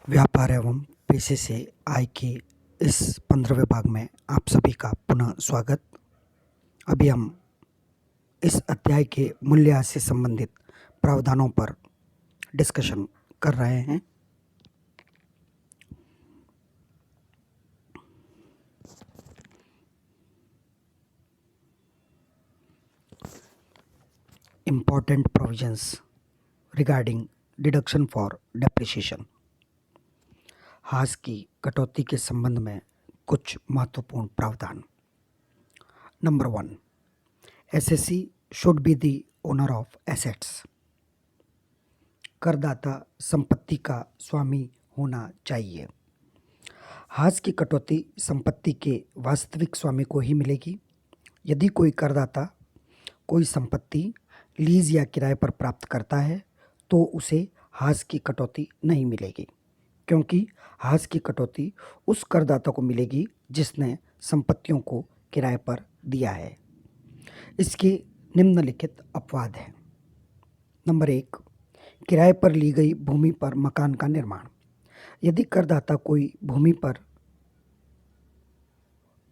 व्यापार एवं पेशे से आय के इस 15वें भाग में आप सभी का पुनः स्वागत। अभी हम इस अध्याय के मूल्य से संबंधित प्रावधानों पर डिस्कशन कर रहे हैं। Important provisions regarding deduction for depreciation। हास की कटौती के संबंध में कुछ महत्वपूर्ण प्रावधान। Number 1, SSC should be the owner of assets. करदाता संपत्ति का स्वामी होना चाहिए। हास की कटौती संपत्ति के वास्तविक स्वामी को ही मिलेगी। यदि कोई करदाता कोई संपत्ति लीज या किराए पर प्राप्त करता है तो उसे हास की कटौती नहीं मिलेगी, क्योंकि हास की कटौती उस करदाता को मिलेगी जिसने संपत्तियों को किराए पर दिया है। इसके निम्नलिखित अपवाद हैं। नंबर 1, किराए पर ली गई भूमि पर मकान का निर्माण। यदि करदाता कोई भूमि पर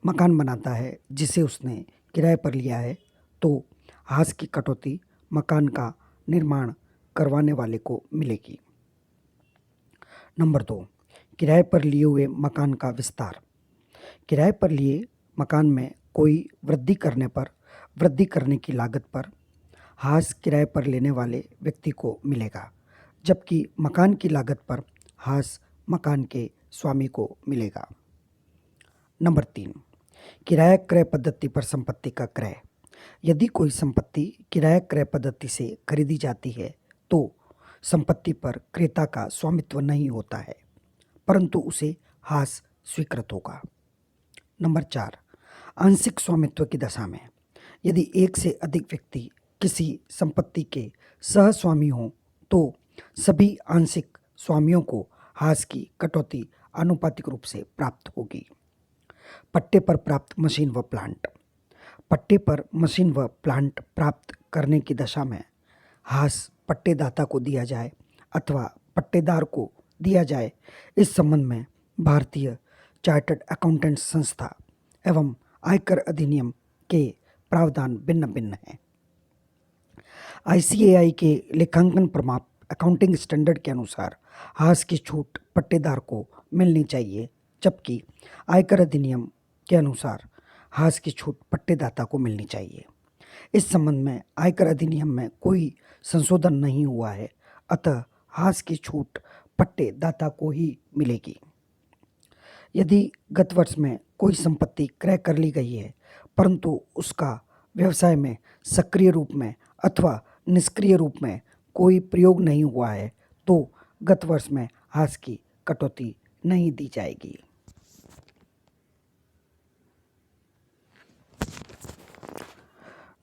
मकान बनाता है जिसे उसने किराए पर लिया है तो हास की कटौती मकान का निर्माण करवाने वाले को मिलेगी। नंबर 2, किराए पर लिए हुए मकान का विस्तार। किराए पर लिए मकान में कोई वृद्धि करने पर वृद्धि करने की लागत पर हास किराए पर लेने वाले व्यक्ति को मिलेगा, जबकि मकान की लागत पर हास मकान के स्वामी को मिलेगा। नंबर 3, किराया क्रय पद्धति पर संपत्ति का क्रय। यदि कोई संपत्ति किराया क्रय पद्धति से खरीदी जाती है तो संपत्ति पर क्रेता का स्वामित्व नहीं होता है, परंतु उसे हास स्वीकृत होगा। नंबर 4, आंशिक स्वामित्व की दशा में यदि एक से अधिक व्यक्ति किसी संपत्ति के सहस्वामी हों तो सभी आंशिक स्वामियों को हास की कटौती आनुपातिक रूप से प्राप्त होगी। पट्टे पर प्राप्त मशीन व प्लांट। पट्टे पर मशीन व प्लांट प्राप्त करने की दशा में हास पट्टेदाता को दिया जाए अथवा पट्टेदार को दिया जाए, इस संबंध में भारतीय चार्टर्ड अकाउंटेंट संस्था एवं आयकर अधिनियम के प्रावधान भिन्न भिन्न हैं। ICAI के लेखांकन प्रमाप अकाउंटिंग स्टैंडर्ड के अनुसार हास की छूट पट्टेदार को मिलनी चाहिए, जबकि आयकर अधिनियम के अनुसार हास की छूट पट्टेदाता को मिलनी चाहिए। इस संबंध में आयकर अधिनियम में कोई संशोधन नहीं हुआ है, अतः हास की छूट पट्टेदाता को ही मिलेगी। यदि गत वर्ष में कोई संपत्ति क्रय कर ली गई है परंतु उसका व्यवसाय में सक्रिय रूप में अथवा निष्क्रिय रूप में कोई प्रयोग नहीं हुआ है तो गत वर्ष में हास की कटौती नहीं दी जाएगी।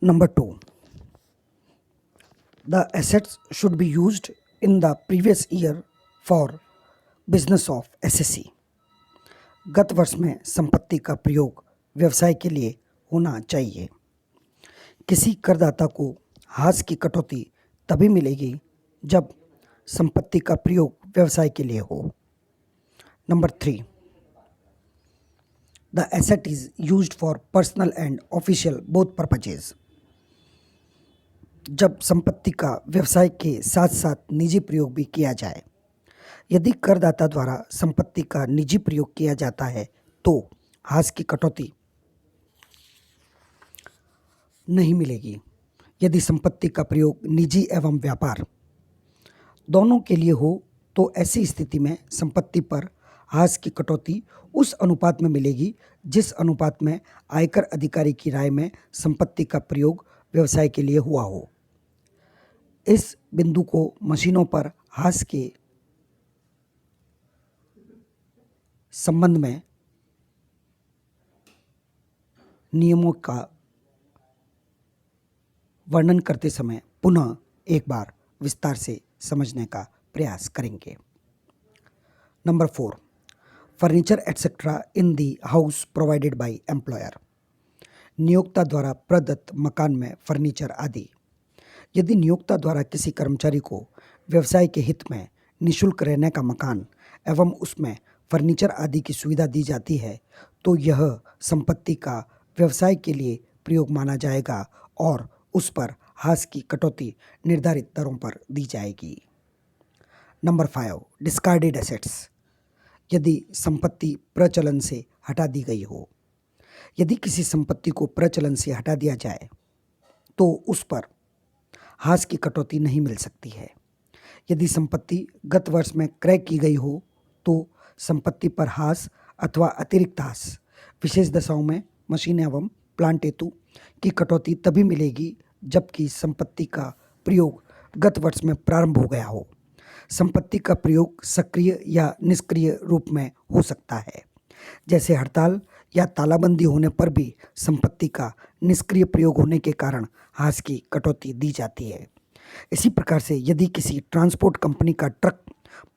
Number 2, the assets should be used in the previous year for business of SSC। गत वर्ष में संपत्ति का प्रयोग व्यवसाय के लिए होना चाहिए। किसी करदाता को हास की कटौती तभी मिलेगी जब संपत्ति का प्रयोग व्यवसाय के लिए हो। Number 3, the asset is used for personal and official both purposes। जब संपत्ति का व्यवसाय के साथ साथ निजी प्रयोग भी किया जाए। यदि करदाता द्वारा संपत्ति का निजी प्रयोग किया जाता है तो हास की कटौती नहीं मिलेगी। यदि संपत्ति का प्रयोग निजी एवं व्यापार दोनों के लिए हो तो ऐसी स्थिति में संपत्ति पर हास की कटौती उस अनुपात में मिलेगी जिस अनुपात में आयकर अधिकारी की राय में संपत्ति का प्रयोग व्यवसाय के लिए हुआ हो। इस बिंदु को मशीनों पर हास के संबंध में नियमों का वर्णन करते समय पुनः एक बार विस्तार से समझने का प्रयास करेंगे। Number 4, furniture etcetera in the house provided by employer. नियोक्ता द्वारा प्रदत्त मकान में फर्नीचर आदि। यदि नियोक्ता द्वारा किसी कर्मचारी को व्यवसाय के हित में निःशुल्क रहने का मकान एवं उसमें फर्नीचर आदि की सुविधा दी जाती है तो यह संपत्ति का व्यवसाय के लिए प्रयोग माना जाएगा और उस पर हास की कटौती निर्धारित दरों पर दी जाएगी। Number 5, discarded assets. यदि संपत्ति प्रचलन से हटा दी गई हो। यदि किसी संपत्ति को प्रचलन से हटा दिया जाए तो उस पर हास की कटौती नहीं मिल सकती है। यदि संपत्ति गत वर्ष में क्रय की गई हो तो संपत्ति पर हास अथवा अतिरिक्त हास विशेष दशाओं में मशीन एवं प्लांट हेतु की कटौती तभी मिलेगी जबकि संपत्ति का प्रयोग गत वर्ष में प्रारंभ हो गया हो। संपत्ति का प्रयोग सक्रिय या निष्क्रिय रूप में हो सकता है, जैसे हड़ताल या तालाबंदी होने पर भी संपत्ति का निष्क्रिय प्रयोग होने के कारण हास की कटौती दी जाती है। इसी प्रकार से यदि किसी ट्रांसपोर्ट कंपनी का ट्रक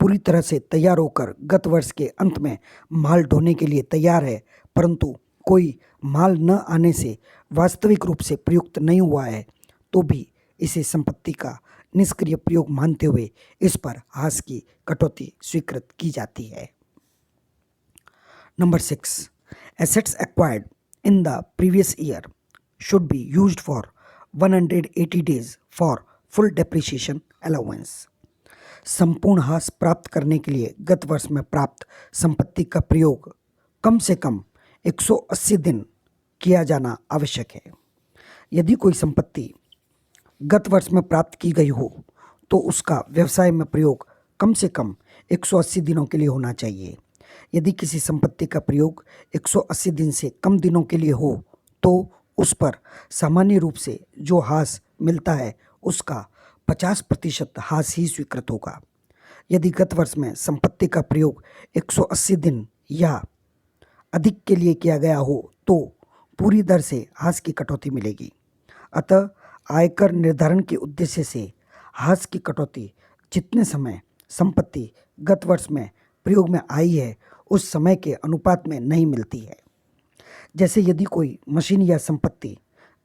पूरी तरह से तैयार होकर गत वर्ष के अंत में माल ढोने के लिए तैयार है परंतु कोई माल न आने से वास्तविक रूप से प्रयुक्त नहीं हुआ है तो भी इसे संपत्ति का निष्क्रिय प्रयोग मानते हुए इस पर हास की कटौती स्वीकृत की जाती है। Number 6, assets acquired in the previous year should be used for 180 days for full depreciation allowance। संपूर्ण हास प्राप्त करने के लिए गत वर्ष में प्राप्त संपत्ति का प्रयोग कम से कम 180 दिन किया जाना आवश्यक है। यदि कोई संपत्ति गत वर्ष में प्राप्त की गई हो तो उसका व्यवसाय में प्रयोग कम से कम 180 दिनों के लिए होना चाहिए। यदि किसी संपत्ति का प्रयोग 180 दिन से कम दिनों के लिए हो तो उस पर सामान्य रूप से जो हास मिलता है उसका 50% हास ही स्वीकृत होगा। यदि गत वर्ष में संपत्ति का प्रयोग 180 दिन या अधिक के लिए किया गया हो तो पूरी दर से हास की कटौती मिलेगी। अतः आयकर निर्धारण के उद्देश्य से हास की कटौती जितने समय संपत्ति गत वर्ष में प्रयोग में आई है उस समय के अनुपात में नहीं मिलती है। जैसे यदि कोई मशीन या संपत्ति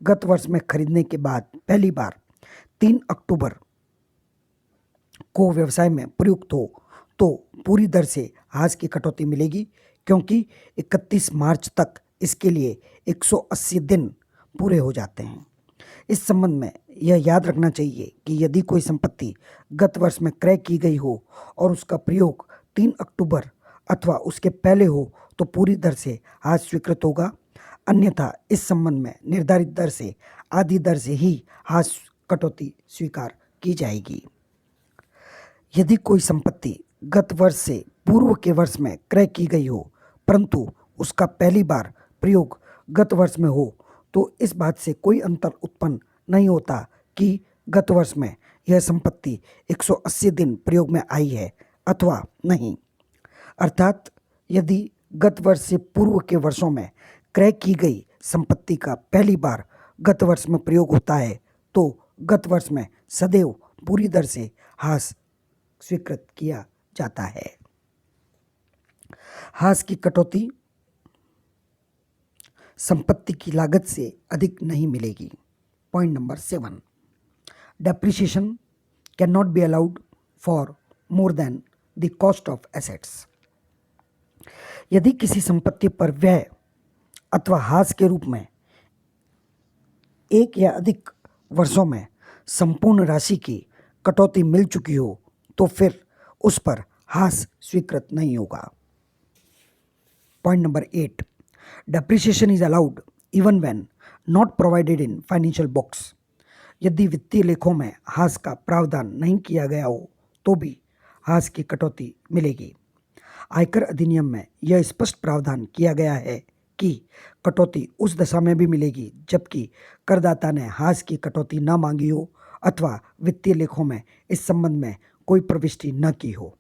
गत वर्ष में खरीदने के बाद पहली बार 3 अक्टूबर को व्यवसाय में प्रयुक्त हो तो पूरी दर से हास की कटौती मिलेगी क्योंकि 31 मार्च तक इसके लिए 180 दिन पूरे हो जाते हैं। इस संबंध में यह याद रखना चाहिए कि यदि कोई संपत्ति गत वर्ष में क्रय की गई हो और उसका प्रयोग 3 अक्टूबर अथवा उसके पहले हो तो पूरी दर से हास स्वीकृत होगा, अन्यथा इस संबंध में निर्धारित दर से आधी दर से ही हास कटौती स्वीकार की जाएगी। यदि कोई संपत्ति गत वर्ष से पूर्व के वर्ष में क्रय की गई हो परंतु उसका पहली बार प्रयोग गत वर्ष में हो तो इस बात से कोई अंतर उत्पन्न नहीं होता कि गत वर्ष में यह संपत्ति 180 दिन प्रयोग में आई है अथवा नहीं। अर्थात यदि गत वर्ष से पूर्व के वर्षों में क्रय की गई संपत्ति का पहली बार गत वर्ष में प्रयोग होता है तो गत वर्ष में सदैव पूरी दर से हास स्वीकृत किया जाता है। हास की कटौती संपत्ति की लागत से अधिक नहीं मिलेगी। Point number 7, depreciation can not be allowed for more than the cost of assets. यदि किसी संपत्ति पर व्यय अथवा हास के रूप में एक या अधिक वर्षों में संपूर्ण राशि की कटौती मिल चुकी हो तो फिर उस पर हास स्वीकृत नहीं होगा। Point number 8, depreciation is allowed even when not provided in financial books. यदि वित्तीय लेखों में हास का प्रावधान नहीं किया गया हो तो भी हास की कटौती मिलेगी। आयकर अधिनियम में यह स्पष्ट प्रावधान किया गया है कि कटौती उस दशा में भी मिलेगी जबकि करदाता ने हास की कटौती न मांगी हो अथवा वित्तीय लेखों में इस संबंध में कोई प्रविष्टि न की हो।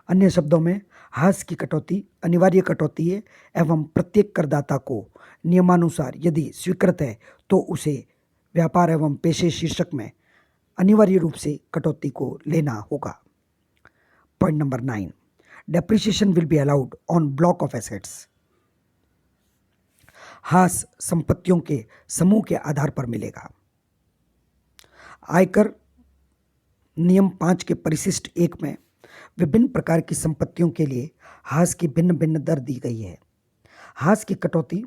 अन्य शब्दों में हास की कटौती अनिवार्य कटौती है एवं प्रत्येक करदाता को नियमानुसार यदि स्वीकृत है तो उसे व्यापार एवं पेशे शीर्षक में अनिवार्य रूप से कटौती को लेना होगा। Point number 9, depreciation will be allowed on block of assets. हास संपत्तियों के समूह के आधार पर मिलेगा। आयकर नियम 5 के परिशिष्ट 1 में विभिन्न प्रकार की संपत्तियों के लिए हास की भिन्न भिन्न दर दी गई है। हास की कटौती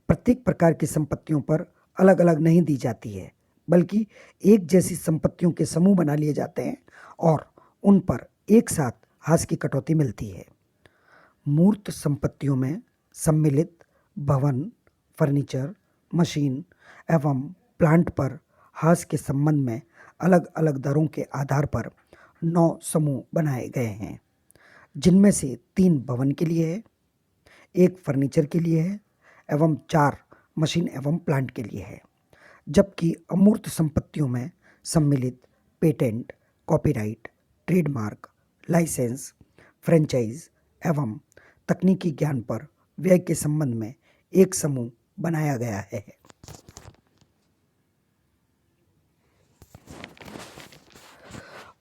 प्रत्येक प्रकार की संपत्तियों पर अलग अलग नहीं दी जाती है, बल्कि एक जैसी संपत्तियों के समूह बना लिए जाते हैं और उन पर एक साथ हास की कटौती मिलती है। मूर्त संपत्तियों में सम्मिलित भवन, फर्नीचर, मशीन एवं प्लांट पर हास के संबंध में अलग अलग दरों के आधार पर 9 समूह बनाए गए हैं, जिनमें से 3 भवन के लिए है, 1 फर्नीचर के लिए है एवं 4 मशीन एवं प्लांट के लिए है। जबकि अमूर्त संपत्तियों में सम्मिलित patent, copyright, trademark, licence, franchise एवं तकनीकी ज्ञान पर व्यय के संबंध में एक समूह बनाया गया है।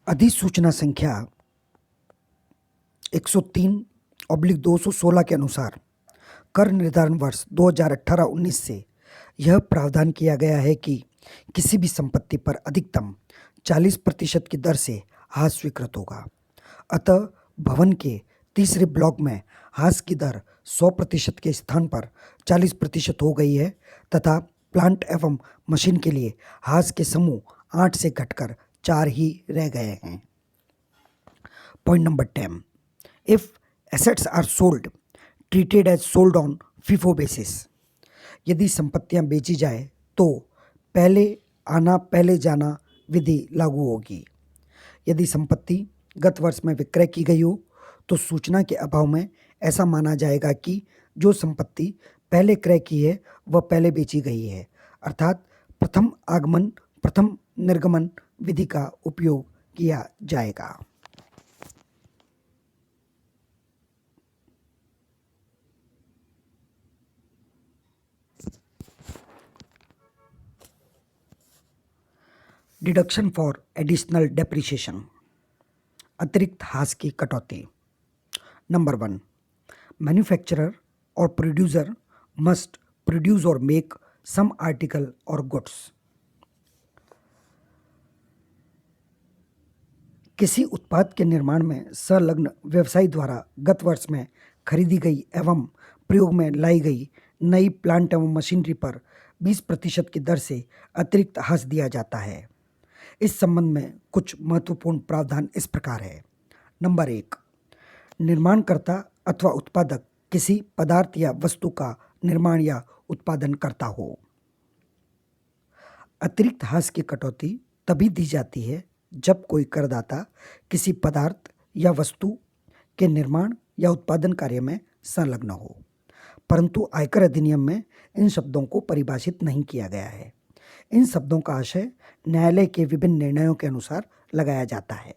अधिसूचना संख्या 103/216 के अनुसार कर निर्धारण वर्ष 2018-19 से यह प्रावधान किया गया है कि किसी भी संपत्ति पर अधिकतम 40% की दर से हास स्वीकृत होगा। अतः भवन के तीसरे ब्लॉक में हास की दर 100% के स्थान पर 40% हो गई है तथा प्लांट एवं मशीन के लिए हास के समूह 8 से घटकर 4 ही रह गए हैं। Point number 10, if assets are sold treated as sold on FIFO basis. यदि संपत्तियां बेची जाए तो पहले आना पहले जाना विधि लागू होगी। यदि संपत्ति गत वर्ष में विक्रय की गई हो तो सूचना के अभाव में ऐसा माना जाएगा कि जो संपत्ति पहले क्रय की है वह पहले बेची गई है, अर्थात प्रथम आगमन प्रथम निर्गमन विधि का उपयोग किया जाएगा। डिडक्शन फॉर एडिशनल डेप्रिसिएशन, अतिरिक्त हास की कटौती। नंबर 1, मैन्युफैक्चरर और प्रोड्यूसर मस्ट प्रोड्यूस और मेक सम आर्टिकल और गुड्स। किसी उत्पाद के निर्माण में संलग्न व्यवसायी द्वारा गत वर्ष में खरीदी गई एवं प्रयोग में लाई गई नई प्लांट एवं मशीनरी पर 20% की दर से अतिरिक्त हास दिया जाता है। इस संबंध में कुछ महत्वपूर्ण प्रावधान इस प्रकार है। नंबर 1, निर्माणकर्ता अथवा उत्पादक किसी पदार्थ या वस्तु का निर्माण या उत्पादन करता हो। अतिरिक्त हास की कटौती तभी दी जाती है जब कोई करदाता किसी पदार्थ या वस्तु के निर्माण या उत्पादन कार्य में संलग्न हो, परंतु आयकर अधिनियम में इन शब्दों को परिभाषित नहीं किया गया है। इन शब्दों का आशय न्यायालय के विभिन्न निर्णयों के अनुसार लगाया जाता है।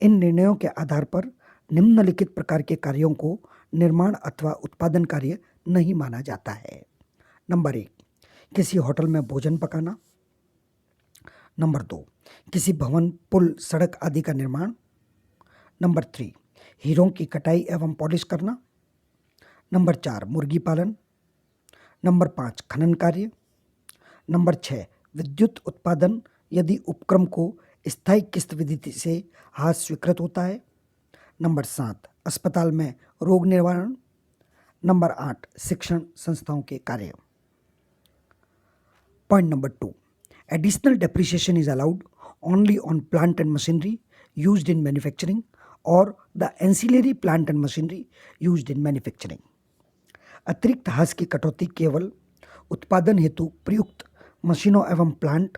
इन निर्णयों के आधार पर निम्नलिखित प्रकार के कार्यों को निर्माण अथवा उत्पादन कार्य नहीं माना जाता है। नंबर 1, किसी होटल में भोजन पकाना। नंबर 2, किसी भवन, पुल, सड़क आदि का निर्माण। नंबर 3, हीरों की कटाई एवं पॉलिश करना। नंबर 4, मुर्गी पालन। नंबर 5, खनन कार्य। नंबर 6, विद्युत उत्पादन यदि उपक्रम को स्थायी किस्त विधि से हास स्वीकृत होता है। नंबर 7, अस्पताल में रोग निवारण। नंबर 8, शिक्षण संस्थाओं के कार्य। Point number 2, additional depreciation is allowed only on plant and machinery used in manufacturing or the ancillary plant and machinery used in manufacturing. अतिरिक्त हास की कटौती केवल उत्पादन हेतु प्रयुक्त मशीनों एवं प्लांट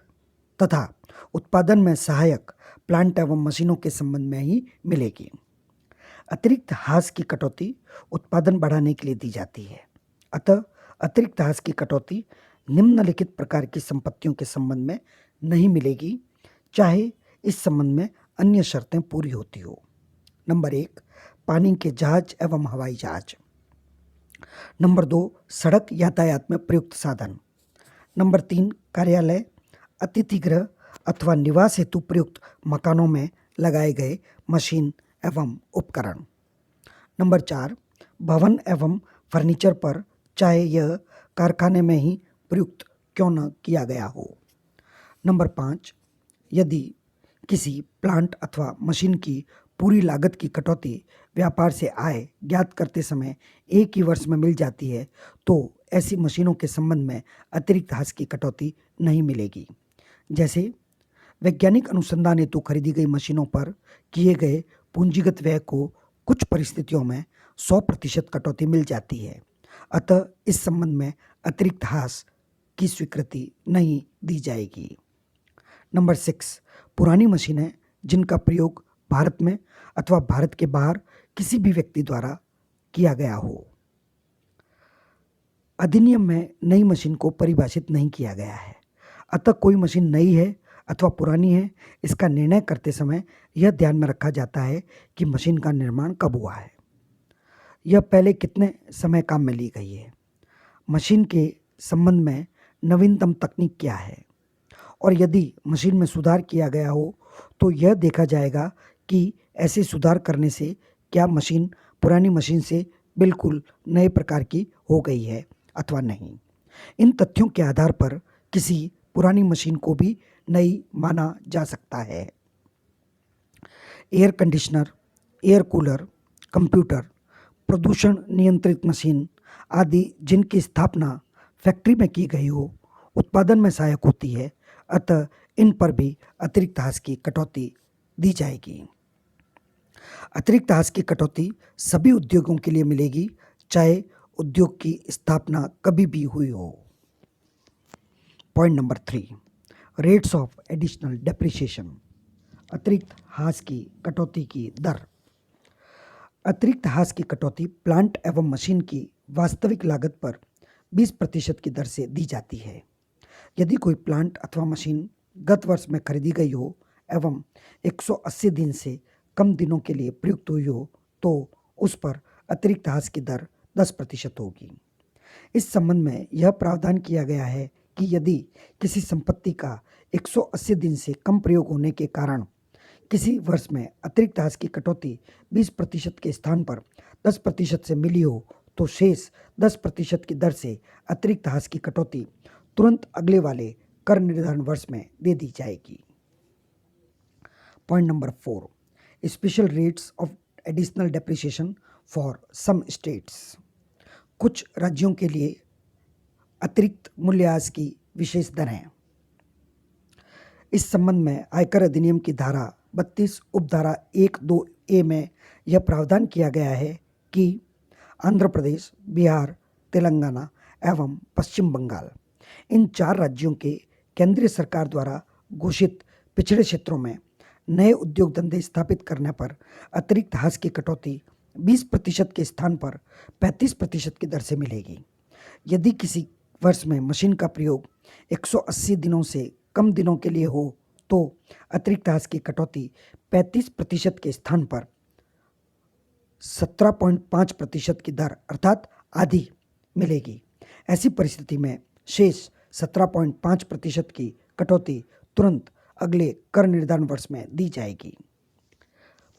तथा उत्पादन में सहायक प्लांट एवं मशीनों के संबंध में ही मिलेगी। अतिरिक्त हास की कटौती उत्पादन बढ़ाने के लिए दी जाती है। अतः अतिरिक्त हास की कटौती निम्नलिखित प्रकार की संपत्तियों के संबंध में नहीं मिलेगी, चाहे इस संबंध में अन्य शर्तें पूरी होती हो। नंबर 1, पानी के जहाज एवं हवाई जहाज। नंबर 2, सड़क यातायात में प्रयुक्त साधन। नंबर 3, कार्यालय, अतिथि गृह अथवा निवास हेतु प्रयुक्त मकानों में लगाए गए मशीन एवं उपकरण। नंबर 4, भवन एवं फर्नीचर पर चाहे यह कारखाने में ही प्रयुक्त क्यों न किया गया हो। नंबर 5, यदि किसी प्लांट अथवा मशीन की पूरी लागत की कटौती व्यापार से आय ज्ञात करते समय एक ही वर्ष में मिल जाती है तो ऐसी मशीनों के संबंध में अतिरिक्त हास की कटौती नहीं मिलेगी। जैसे वैज्ञानिक अनुसंधान हेतु खरीदी गई मशीनों पर किए गए पूंजीगत व्यय को कुछ परिस्थितियों में 100% कटौती मिल जाती है, अतः इस संबंध में अतिरिक्त हास की स्वीकृति नहीं दी जाएगी। नंबर 6, पुरानी मशीनें जिनका प्रयोग भारत में अथवा भारत के बाहर किसी भी व्यक्ति द्वारा किया गया हो। अधिनियम में नई मशीन को परिभाषित नहीं किया गया है, अतः कोई मशीन नई है अथवा पुरानी है इसका निर्णय करते समय यह ध्यान में रखा जाता है कि मशीन का निर्माण कब हुआ है, यह पहले कितने समय काम में ली गई है, मशीन के संबंध में नवीनतम तकनीक क्या है, और यदि मशीन में सुधार किया गया हो तो यह देखा जाएगा कि ऐसे सुधार करने से क्या मशीन पुरानी मशीन से बिल्कुल नए प्रकार की हो गई है अथवा नहीं। इन तथ्यों के आधार पर किसी पुरानी मशीन को भी नई माना जा सकता है। Air conditioner, air cooler, computer, प्रदूषण नियंत्रित मशीन आदि जिनकी स्थापना फैक्ट्री में की गई हो उत्पादन में सहायक होती है, अतः इन पर भी अतिरिक्त हास की कटौती दी जाएगी। अतिरिक्त हास की कटौती सभी उद्योगों के लिए मिलेगी, चाहे उद्योग की स्थापना कभी भी हुई हो। Point number 3, rates of additional depreciation, अतिरिक्त हास की कटौती की दर। अतिरिक्त हास की कटौती प्लांट एवं मशीन की वास्तविक लागत पर 20% की दर से दी जाती है। यदि कोई प्लांट अथवा मशीन गत वर्ष में खरीदी गई हो एवं 180 दिन से कम दिनों के लिए प्रयुक्त हुई हो तो उस पर अतिरिक्त हास की दर 10% होगी। इस संबंध में यह प्रावधान किया गया है कि यदि किसी संपत्ति का 180 दिन से कम प्रयोग होने के कारण किसी वर्ष में अतिरिक्त हास की कटौती 20% के स्थान पर 10% से मिली हो तो शेष 10% की दर से अतिरिक्त हास की कटौती तुरंत अगले वाले कर निर्धारण वर्ष में दे दी जाएगी। Point number 4, special rates of additional depreciation for some states. कुछ राज्यों के लिए अतिरिक्त मूल्यह्रास की विशेष दरें। इस संबंध में आयकर अधिनियम की धारा 32 उपधारा 1(2)(a) में यह प्रावधान किया गया है कि आंध्र प्रदेश, बिहार, तेलंगाना एवं पश्चिम बंगाल इन 4 राज्यों के केंद्रीय सरकार द्वारा घोषित पिछड़े क्षेत्रों में नए उद्योग धंधे स्थापित करने पर अतिरिक्त हास की कटौती 20% के स्थान पर 35% की दर से मिलेगी। यदि किसी वर्ष में मशीन का प्रयोग 180 दिनों से कम दिनों के लिए हो तो अतिरिक्त हास की कटौती 35% के स्थान पर 17.5% की दर अर्थात आधी मिलेगी। ऐसी परिस्थिति में शेष 17.5% की कटौती तुरंत अगले कर निर्धारण वर्ष में दी जाएगी।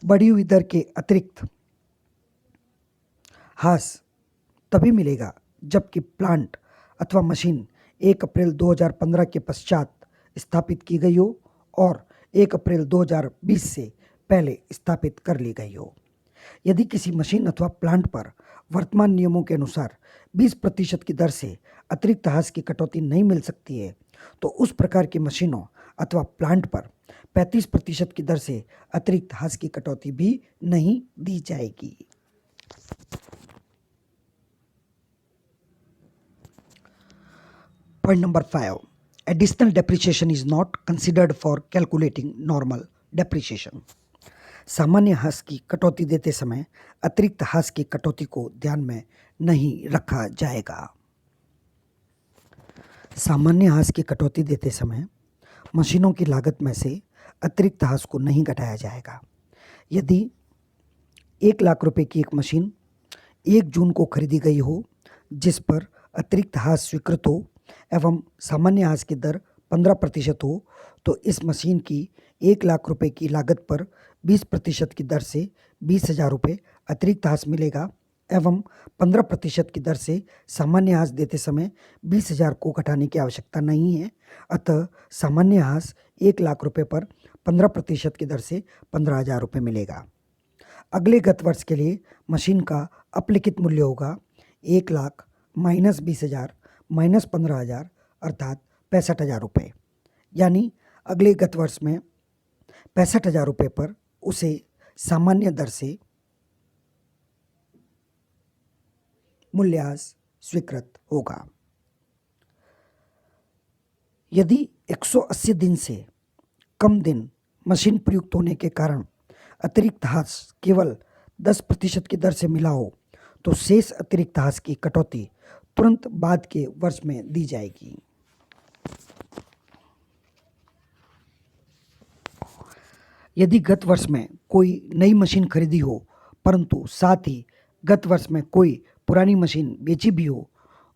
बढ़ी हुई दर के अतिरिक्त हास तभी मिलेगा जबकि प्लांट अथवा मशीन 1 अप्रैल 2015 के पश्चात स्थापित की गई हो और 1 अप्रैल 2020 से पहले स्थापित कर ली गई हो। यदि किसी मशीन अथवा प्लांट पर वर्तमान नियमों के अनुसार 20% की दर से अतिरिक्त हास की कटौती नहीं मिल सकती है तो उस प्रकार की मशीनों अथवा प्लांट पर 35% की दर से अतिरिक्त हास की कटौती भी नहीं दी जाएगी। Point number 5, additional depreciation is not considered for calculating normal depreciation. सामान्य हास की कटौती देते समय अतिरिक्त हास की कटौती को ध्यान में नहीं रखा जाएगा। सामान्य हास की कटौती देते समय मशीनों की लागत में से अतिरिक्त हास को नहीं घटाया जाएगा। यदि 1 लाख रुपए की एक मशीन 1 जून को खरीदी गई हो जिस पर अतिरिक्त हास स्वीकृत हो एवं सामान्य हास की दर 15% हो तो इस मशीन की 1 लाख रुपए की लागत पर 20% की दर से 20,000 रुपये अतिरिक्त हास मिलेगा एवं 15% की दर से सामान्य हास देते समय 20,000 को घटाने की आवश्यकता नहीं है। अतः सामान्य हास 1 लाख रुपये पर 15% की दर से 15,000 रुपये मिलेगा। अगले गत वर्ष के लिए मशीन का अपलिखित मूल्य होगा 1,00,000 माइनस 20,000 माइनस 15,000 अर्थात 65,000 रुपये। यानी अगले गत वर्ष में 65,000 रुपये पर उसे सामान्य दर से मूल्यह्रास स्वीकृत होगा। यदि 180 दिन से कम दिन मशीन प्रयुक्त होने के कारण अतिरिक्त ह्रास केवल 10% की दर से मिला हो तो शेष अतिरिक्त ह्रास की कटौती तुरंत बाद के वर्ष में दी जाएगी। यदि गत वर्ष में कोई नई मशीन खरीदी हो परंतु साथ ही गत वर्ष में कोई पुरानी मशीन बेची भी हो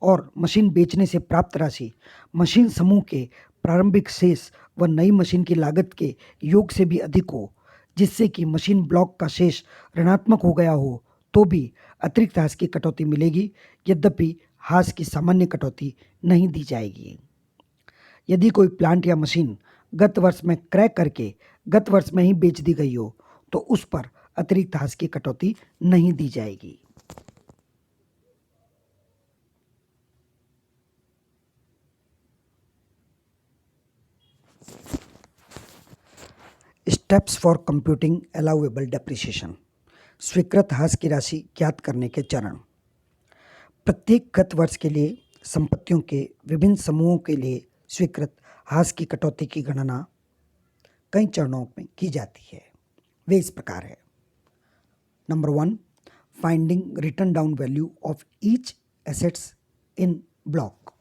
और मशीन बेचने से प्राप्त राशि मशीन समूह के प्रारंभिक शेष व नई मशीन की लागत के योग से भी अधिक हो, जिससे कि मशीन ब्लॉक का शेष ऋणात्मक हो गया हो, तो भी अतिरिक्त ह्रास की कटौती मिलेगी, यद्यपि ह्रास की सामान्य कटौती नहीं दी जाएगी। यदि कोई प्लांट या मशीन गत वर्ष में क्रय करके गत वर्ष में ही बेच दी गई हो तो उस पर अतिरिक्त ह्रास की कटौती नहीं दी जाएगी। Steps for computing allowable depreciation, स्वीकृत ह्रास की राशि ज्ञात करने के चरण। प्रत्येक गत वर्ष के लिए संपत्तियों के विभिन्न समूहों के लिए स्वीकृत ह्रास की कटौती की गणना कई चरणों में की जाती है। वे इस प्रकार है। Number 1, finding written down value of each assets in block.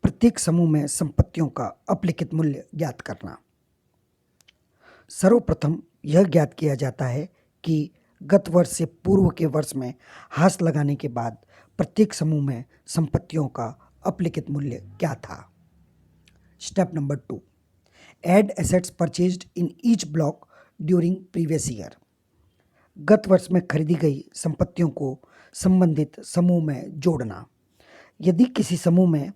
प्रत्येक समूह में संपत्तियों का अपलिखित मूल्य ज्ञात करना। सर्वप्रथम यह ज्ञात किया जाता है कि गत वर्ष से पूर्व के वर्ष में ह्रास लगाने के बाद प्रत्येक समूह में संपत्तियों का अपलिखित मूल्य क्या था। Step number 2, add assets purchased in each block during previous year. गत वर्ष में खरीदी गई संपत्तियों को संबंधित समूह में जोड़ना। यदि किसी समूह में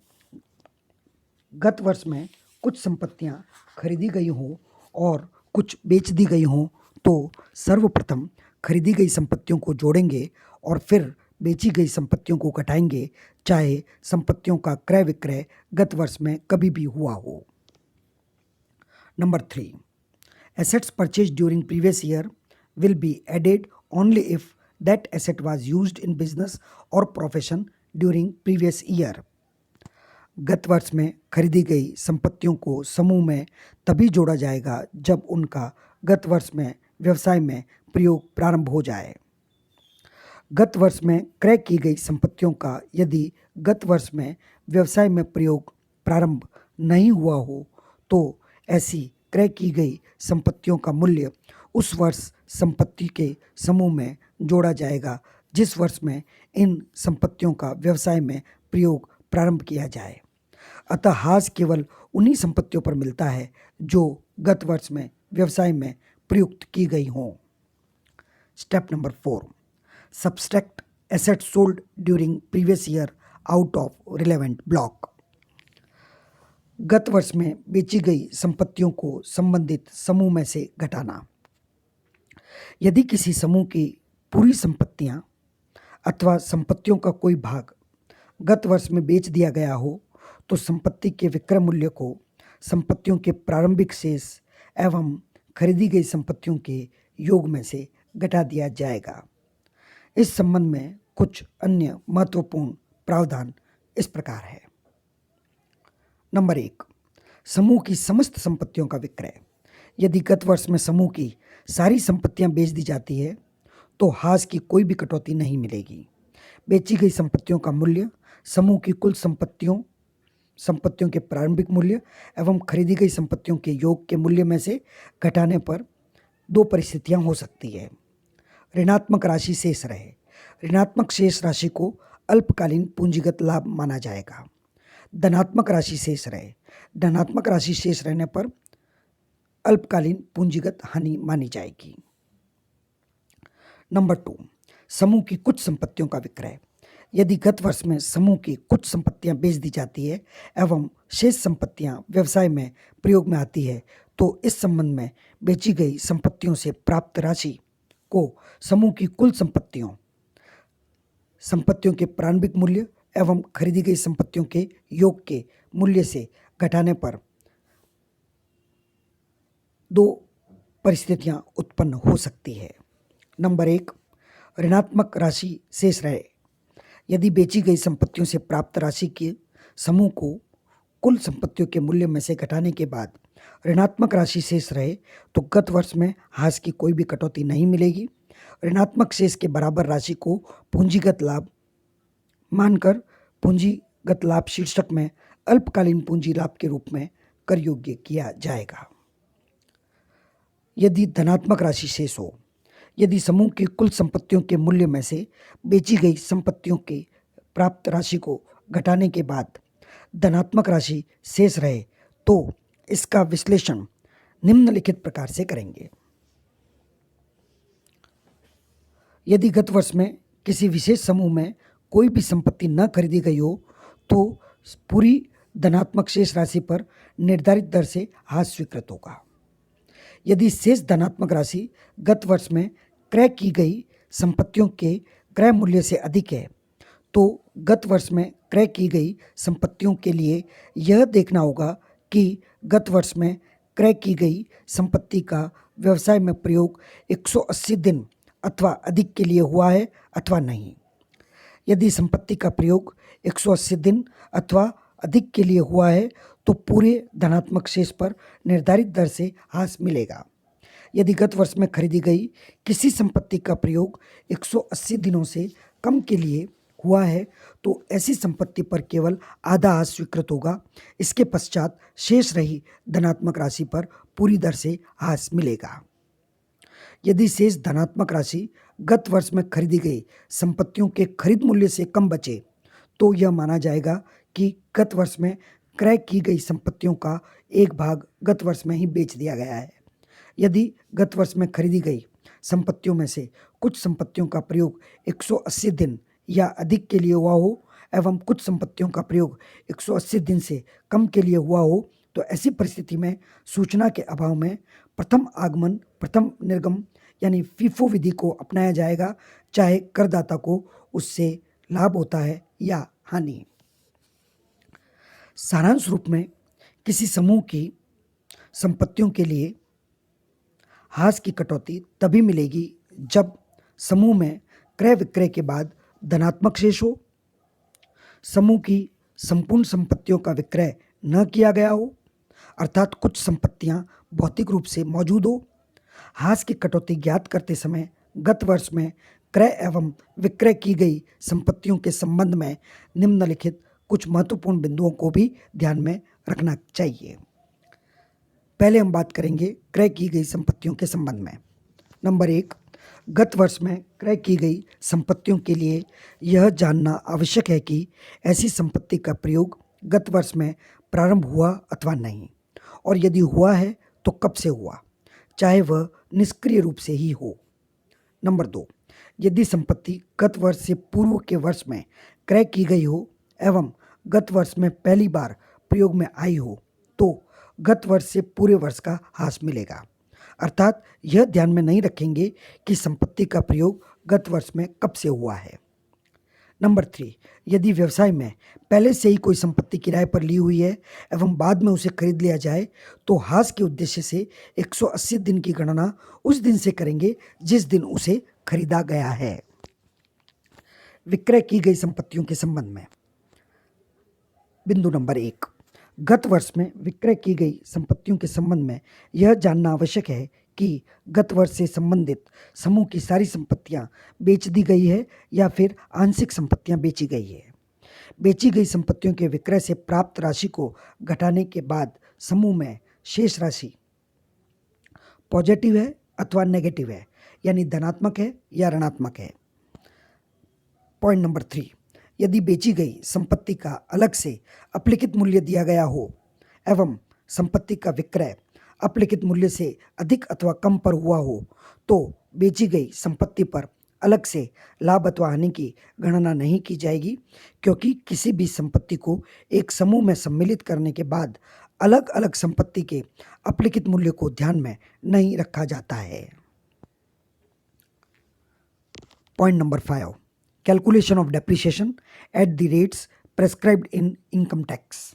गत वर्ष में कुछ संपत्तियां खरीदी गई हों और कुछ बेच दी गई हों तो सर्वप्रथम खरीदी गई संपत्तियों को जोड़ेंगे और फिर बेची गई संपत्तियों को घटाएंगे, चाहे संपत्तियों का क्रय विक्रय गत वर्ष में कभी भी हुआ हो। Number 3, assets purchase during previous year will be added only if that asset was used in business और प्रोफेशन ड्यूरिंग प्रीवियस ईयर। गत वर्ष में खरीदी गई संपत्तियों को समूह में तभी जोड़ा जाएगा जब उनका गत वर्ष में व्यवसाय में प्रयोग प्रारंभ हो जाए। गत वर्ष में क्रय की गई संपत्तियों का यदि गत वर्ष में व्यवसाय में प्रयोग प्रारंभ नहीं हुआ हो तो ऐसी क्रय की गई संपत्तियों का मूल्य उस वर्ष संपत्ति के समूह में जोड़ा जाएगा जिस वर्ष में इन संपत्तियों का व्यवसाय में प्रयोग प्रारंभ किया जाए। अतः ह्रास केवल उन्हीं संपत्तियों पर मिलता है जो गत वर्ष में व्यवसाय में प्रयुक्त की गई हों। Step number 4, subtract assets sold during previous year out of relevant block. गत वर्ष में बेची गई संपत्तियों को संबंधित समूह में से घटाना। यदि किसी समूह की पूरी संपत्तियां अथवा संपत्तियों का कोई भाग गत वर्ष में बेच दिया गया हो तो संपत्ति के विक्रय मूल्य को संपत्तियों के प्रारंभिक शेष एवं खरीदी गई संपत्तियों के योग में से घटा दिया जाएगा। इस संबंध में कुछ अन्य महत्वपूर्ण प्रावधान इस प्रकार है। नंबर 1, समूह की समस्त संपत्तियों का विक्रय। यदि गत वर्ष में समूह की सारी संपत्तियां बेच दी जाती है तो ह्रास की कोई भी कटौती नहीं मिलेगी। बेची गई संपत्तियों का मूल्य समूह की कुल संपत्तियों के प्रारंभिक मूल्य एवं खरीदी गई संपत्तियों के योग के मूल्य में से घटाने पर 2 परिस्थितियां हो सकती है। ऋणात्मक राशि शेष रहे। ऋणात्मक शेष राशि को अल्पकालीन पूंजीगत लाभ माना जाएगा। धनात्मक राशि शेष रहे। धनात्मक राशि शेष रहने पर अल्पकालीन पूंजीगत हानि मानी जाएगी। नंबर 2, समूह की कुछ संपत्तियों का विक्रय। यदि गत वर्ष में समूह की कुछ संपत्तियां बेच दी जाती है एवं शेष संपत्तियां व्यवसाय में प्रयोग में आती है तो इस संबंध में बेची गई संपत्तियों से प्राप्त राशि को समूह की कुल संपत्तियों के प्रारंभिक मूल्य एवं खरीदी गई संपत्तियों के योग के मूल्य से घटाने पर दो परिस्थितियां उत्पन्न हो सकती है। नंबर 1, ऋणात्मक राशि शेष रहे। यदि बेची गई संपत्तियों से प्राप्त राशि के समूह को कुल संपत्तियों के मूल्य में से घटाने के बाद ऋणात्मक राशि शेष रहे तो गत वर्ष में हास की कोई भी कटौती नहीं मिलेगी। ऋणात्मक शेष के बराबर राशि को पूंजीगत लाभ मानकर पूंजीगत लाभ शीर्षक में अल्पकालीन पूंजी लाभ के रूप में कर योग्य किया जाएगा। यदि धनात्मक राशि शेष हो, यदि समूह की कुल संपत्तियों के मूल्य में से बेची गई संपत्तियों की प्राप्त राशि को घटाने के बाद धनात्मक राशि शेष रहे तो इसका विश्लेषण निम्नलिखित प्रकार से करेंगे। यदि गत वर्ष में किसी विशेष समूह में कोई भी संपत्ति न खरीदी गई हो तो पूरी धनात्मक शेष राशि पर निर्धारित दर से हास स्वीकृत होगा। यदि शेष धनात्मक राशि गत वर्ष में क्रय की गई संपत्तियों के क्रय मूल्य से अधिक है तो गत वर्ष में क्रय की गई संपत्तियों के लिए यह देखना होगा कि गत वर्ष में क्रय की गई संपत्ति का व्यवसाय में प्रयोग 180 दिन अथवा अधिक के लिए हुआ है अथवा नहीं। यदि संपत्ति का प्रयोग 180 दिन अथवा अधिक के लिए हुआ है तो पूरे धनात्मक शेष पर निर्धारित दर से हास मिलेगा। यदि गत वर्ष में खरीदी गई किसी संपत्ति का प्रयोग 180 दिनों से कम के लिए हुआ है तो ऐसी संपत्ति पर केवल आधा हास स्वीकृत होगा। इसके पश्चात शेष रही धनात्मक राशि पर पूरी दर से हास मिलेगा। यदि शेष धनात्मक राशि गत वर्ष में खरीदी गई संपत्तियों के खरीद मूल्य से कम बचे तो यह माना जाएगा कि गत वर्ष में क्रय की गई संपत्तियों का एक भाग गत वर्ष में ही बेच दिया गया है। यदि गत वर्ष में खरीदी गई संपत्तियों में से कुछ संपत्तियों का प्रयोग 180 दिन या अधिक के लिए हुआ हो एवं कुछ संपत्तियों का प्रयोग 180 दिन से कम के लिए हुआ हो तो ऐसी परिस्थिति में सूचना के अभाव में प्रथम आगमन प्रथम निर्गम यानी फीफो विधि को अपनाया जाएगा, चाहे करदाता को उससे लाभ होता है या हानि। सारांश रूप में किसी समूह की संपत्तियों के लिए हास की कटौती तभी मिलेगी जब समूह में क्रय विक्रय के बाद धनात्मक शेष हो, समूह की संपूर्ण संपत्तियों का विक्रय न किया गया हो अर्थात कुछ संपत्तियां भौतिक रूप से मौजूद हो। हास की कटौती ज्ञात करते समय गत वर्ष में क्रय एवं विक्रय की गई संपत्तियों के संबंध में निम्नलिखित कुछ महत्वपूर्ण बिंदुओं को भी ध्यान में रखना चाहिए। पहले हम बात करेंगे क्रय की गई संपत्तियों के संबंध में। नंबर 1, गत वर्ष में क्रय की गई संपत्तियों के लिए यह जानना आवश्यक है कि ऐसी संपत्ति का प्रयोग गत वर्ष में प्रारंभ हुआ अथवा नहीं, और यदि हुआ है तो कब से हुआ, चाहे वह निष्क्रिय रूप से ही हो। नंबर 2, यदि संपत्ति गत वर्ष से पूर्व के वर्ष में क्रय की गई हो एवं गत वर्ष में पहली बार प्रयोग में आई हो तो गत वर्ष से पूरे वर्ष का हास मिलेगा। अर्थात यह ध्यान में नहीं रखेंगे कि संपत्ति का प्रयोग गत वर्ष में कब से हुआ है। नंबर 3, यदि व्यवसाय में पहले से ही कोई संपत्ति किराए पर ली हुई है एवं बाद में उसे खरीद लिया जाए तो हास के उद्देश्य से 180 दिन की गणना उस दिन से करेंगे जिस दिन उसे खरीदा गया है। विक्रय की गई संपत्तियों के संबंध में बिंदु नंबर 1, गत वर्ष में विक्रय की गई संपत्तियों के संबंध में यह जानना आवश्यक है कि गत वर्ष से संबंधित समूह की सारी संपत्तियां बेच दी गई है या फिर आंशिक संपत्तियां बेची गई है। बेची गई संपत्तियों के विक्रय से प्राप्त राशि को घटाने के बाद समूह में शेष राशि पॉजिटिव है अथवा नेगेटिव है, यानी धनात्मक है या ऋणात्मक है। पॉइंट नंबर 3, यदि बेची गई संपत्ति का अलग से अपलिखित मूल्य दिया गया हो एवं संपत्ति का विक्रय अपलिखित मूल्य से अधिक अथवा कम पर हुआ हो तो बेची गई संपत्ति पर अलग से लाभ अथवा हानि की गणना नहीं की जाएगी, क्योंकि किसी भी संपत्ति को एक समूह में सम्मिलित करने के बाद अलग अलग संपत्ति के अपलिखित मूल्य को ध्यान में नहीं रखा जाता है। Point number 5, calculation of depreciation at the rates prescribed in income tax.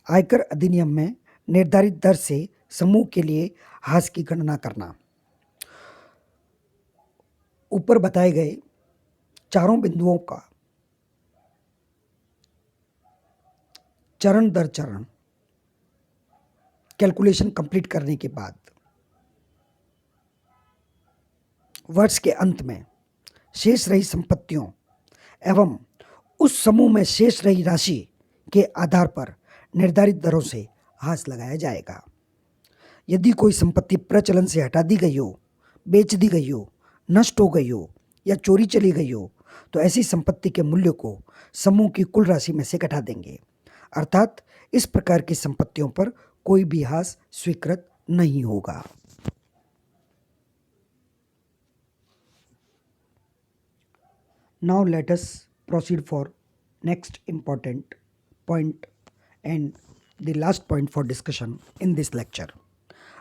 आयकर अधिनियम में निर्धारित दर से समूह के लिए ह्रास की गणना करना। ऊपर बताए गए चारों बिंदुओं का चरण दर चरण कैलकुलेशन कंप्लीट करने के बाद वर्ष के अंत में शेष रही संपत्तियों एवं उस समूह में शेष रही राशि के आधार पर निर्धारित दरों से ह्रास लगाया जाएगा। यदि कोई संपत्ति प्रचलन से हटा दी गई हो, बेच दी गई हो, नष्ट हो गई हो या चोरी चली गई हो तो ऐसी संपत्ति के मूल्य को समूह की कुल राशि में से घटा देंगे। अर्थात इस प्रकार की संपत्तियों पर कोई भी ह्रास स्वीकृत नहीं होगा। Now let us proceed for next important point and the last point for discussion in this lecture.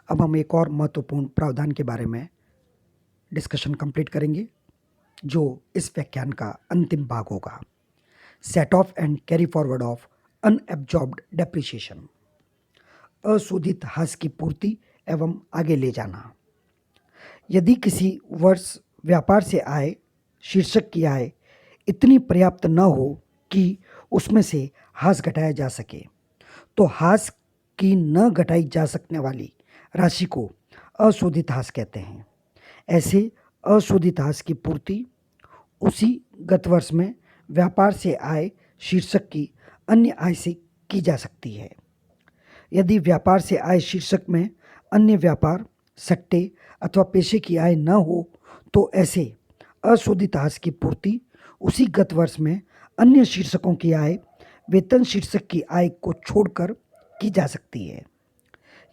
अब हम एक और महत्वपूर्ण प्रावधान के बारे में डिस्कशन कंप्लीट करेंगे जो इस व्याख्यान का अंतिम भाग होगा। Set off and carry forward of unabsorbed depreciation, अशोधित ह्रास की पूर्ति एवं आगे ले जाना। यदि किसी वर्ष व्यापार से आय शीर्षक की आय इतनी पर्याप्त न हो कि उसमें से ह्रास घटाया जा सके तो ह्रास की न घटाई जा सकने वाली राशि को अशोधित ह्रास कहते हैं। ऐसे अशोधित ह्रास की पूर्ति उसी गत वर्ष में व्यापार से आय शीर्षक की अन्य आय से की जा सकती है। यदि व्यापार से आय शीर्षक में अन्य व्यापार, सट्टे अथवा पेशे की आय न हो तो ऐसे अशोधित ह्रास की पूर्ति उसी गत वर्ष में अन्य शीर्षकों की आय, वेतन शीर्षक की आय को छोड़कर की जा सकती है।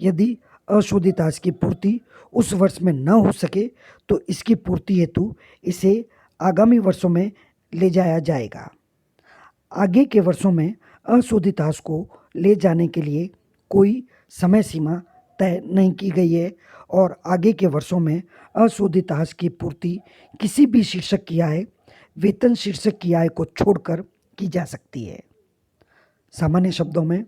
यदि अशोधित ह्रास की पूर्ति उस वर्ष में न हो सके तो इसकी पूर्ति हेतु इसे आगामी वर्षों में ले जाया जाएगा। आगे के वर्षों में अशोधित ह्रास को ले जाने के लिए कोई समय सीमा तय नहीं की गई है और आगे के वर्षों में अशोधित ह्रास की पूर्ति किसी भी शीर्षक की आय, वेतन शीर्षक की आय को छोड़कर की जा सकती है। सामान्य शब्दों में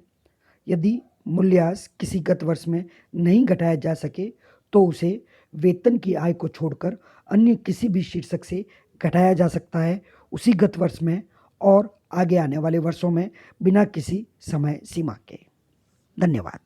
यदि मूल्यह्रास किसी गत वर्ष में नहीं घटाया जा सके तो उसे वेतन की आय को छोड़कर अन्य किसी भी शीर्षक से घटाया जा सकता है उसी गत वर्ष में और आगे आने वाले वर्षों में बिना किसी समय सीमा के। धन्यवाद।